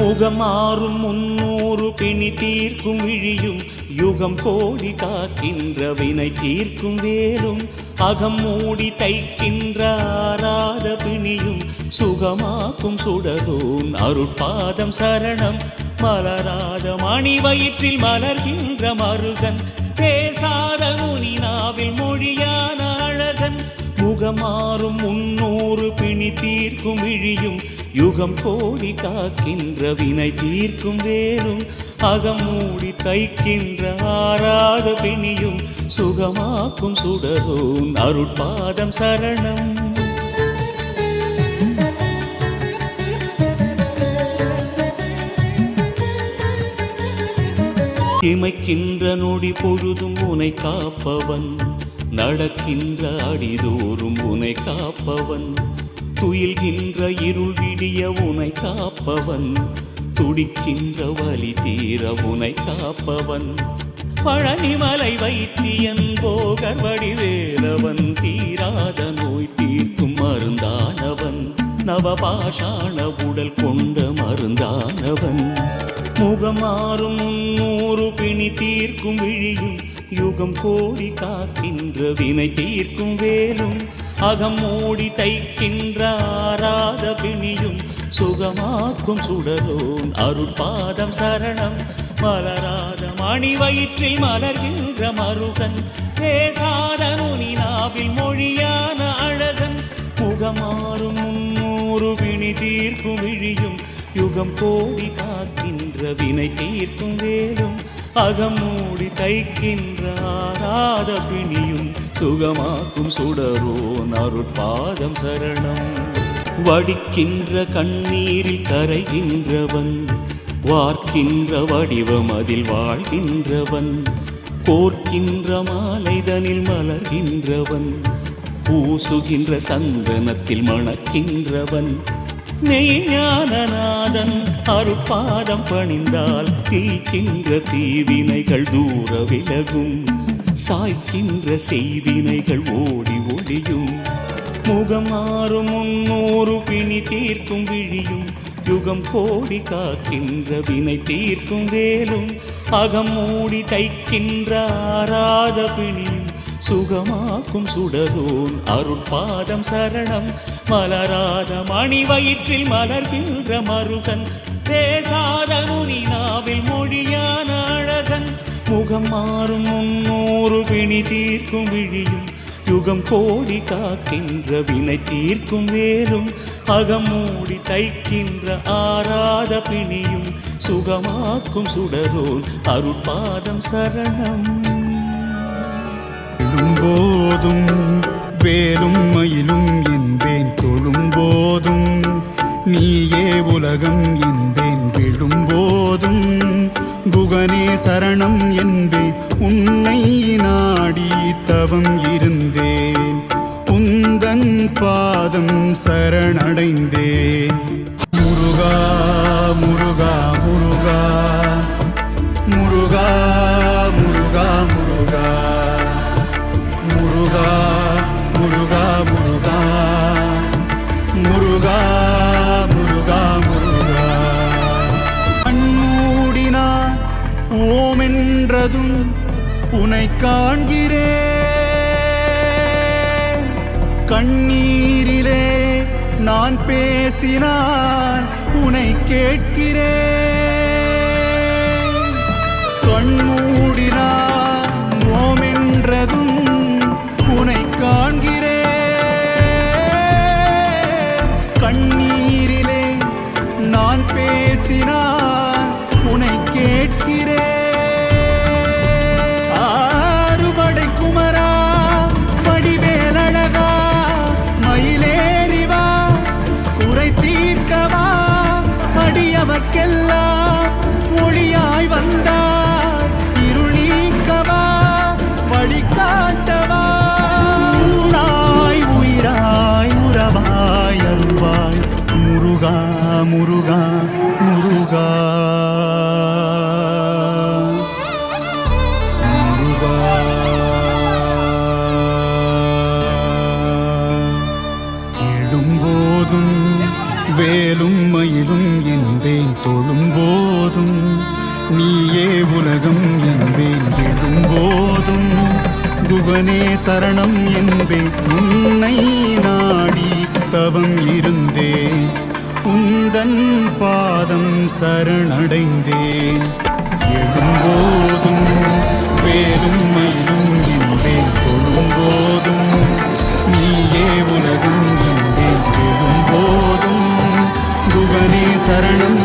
முகமாறும் 300 பிணி தீர்க்கும் விழியும் யுகம் கோடி காக்கின்ற வினை தீர்க்கும் வேலும் அகம் மூடி தைக்கின்ற ஆராத பிணியும் சுகமாக்கும் சுடரோன் அருட்பாதம் சரணம் மலராத மணி வயிற்றில் மலர்கின்ற மருகன் பேசாத முனி நாவில் மொழியான அழகன் முகமாறும் 300 பிணி தீர்க்கும் விழியும் யுகம் கோடி காக்கின்ற வினை தீர்க்கும் வேலும் அகம் மூடி தைக்கின்ற ஆராத பிணியும் சுகமாக்கும் சுடரோன் அருட்பாதம் சரணம் இமைக்கின்ற நொடி பொழுதும் உனை காப்பவன் நடக்கின்ற அடிதோறும் உனை காப்பவன் துயில்கின்ற இருள் விடிய உனை காப்பவன் துடிக்கின்ற வலி தீர உனை காப்பவன் பழனிமலை வைத்தியன் போகர் வடிவேலவன் தீராத நோய் தீர்க்கும் மருந்தானவன் நவபாஷாண உடல் கொண்ட மருந்தானவன் முகமாறும் 300 பிணி தீர்க்கும் விழியும் யுகம் கோடி காக்கின்ற வினை தீர்க்கும் வேலும் அகம் மூடி தைக்கின்ற ஆராத பிணியும் சுகமாக்கும் சுடரோன் அருட்பாதம் சரணம் மலராத மணி வயிற்றில் மலர்கின்ற மருகன் பேசாத முனி நாவில் மொழியான அழகன் முகமாறும் 300 பிணி தீர்க்கும் விழியும் யுகம் கோடி காக்கின்ற வினை தீர்க்கும் வேலும் அகம் மூடி தைக்கின்ற ஆராத பிணியும் சுகமாக்கும் சுடரோன் அருட்பாதம் சரணம் வடிக்கின்ற கண்ணீரில் கரைகின்றவன் வார்க்கின்ற வடிவம் அதில் வாழ்கின்றவன் கோர்க்கின்ற மாலைதனில் மலர்கின்றவன் பூசுகின்ற சந்தனத்தில் மணக்கின்றவன் மெய்ஞானநாதன் அருட்பாதம் பணிந்தால் தீக்கின்ற தீவினைகள் தூர விலகும் சாய்க்கின்ற செய்வினைகள் ஓடி ஒளியும் முகமாறும் 300 பிணி தீர்க்கும் விழியும் யுகம் கோடி காக்கின்ற வினை தீர்க்கும் வேலும் அகம் மூடி தைக்கின்ற ஆராத பிணியும் சுகமாக்கும் சுடரோன் அருட்பாதம் சரணம் மலராத மணி வயிற்றில் மலர்கின்ற மருகன் பேசாத முனி நாவில் மொழியான அழகன் முகம் மாறும் 300 பிணி தீர்க்கும் விழியும் யுகம் கோடி காக்கின்ற வினை தீர்க்கும் வேலும் அகம் மூடி தைக்கின்ற ஆராத பிணியும் சுகமாக்கும் சுடரோன் அருட்பாதம் சரணம் போதும் வேலும் மயிலும் என்பேன் தொழும்போதும் நீயே உலகம் என்பேன் விழும்போதும் குகனே சரணம் என்பேன் உன்னை நாடி தவம் இருந்தேன் உந்தன் பாதம் சரணடைந்தேன் முருகா முருகா முருகா முருகா முருகா முருகா முருகா முருகா முருகா முருகா முருகா முருகா கண்மூடினான் ஓமென்றதும் உனை காண்கிறேன் கண்ணீரிலே நான் பேசினான் உனை கேட்கிறேன் கண்மூடினான் ஓமென்றதும் உனை காண்கிறேன் கண்ணீரிலே நான் பேசினான் உனை கேட்கிறேன் ஆறுபடை குமரா வடிவேலழகா மயிலேறிவா குறை தீர்க்கவா அடியவர்க்கெல்லாம் ஒளியாய் வந்தாய் இருள் நீக்கவா வழிகாட்டவா முருகா முருகா முருகா முருகா எழும்போதும் வேலும் மயிலும் என்பேன் தொழும்போதும் நீயே உலகம் என்பேன் விழும்போதும் குகனே சரணம் என்பேன் உன்னை நாடி தவம் இருந்தேன் உந்தன் பாதம் சரணடைந்தேன் எழும்போதும் வேலும் மயிலும் என்பேன் தொழும்போதும் நீயே உலகம் என்பேன் விழும்போதும் குகனே சரணம்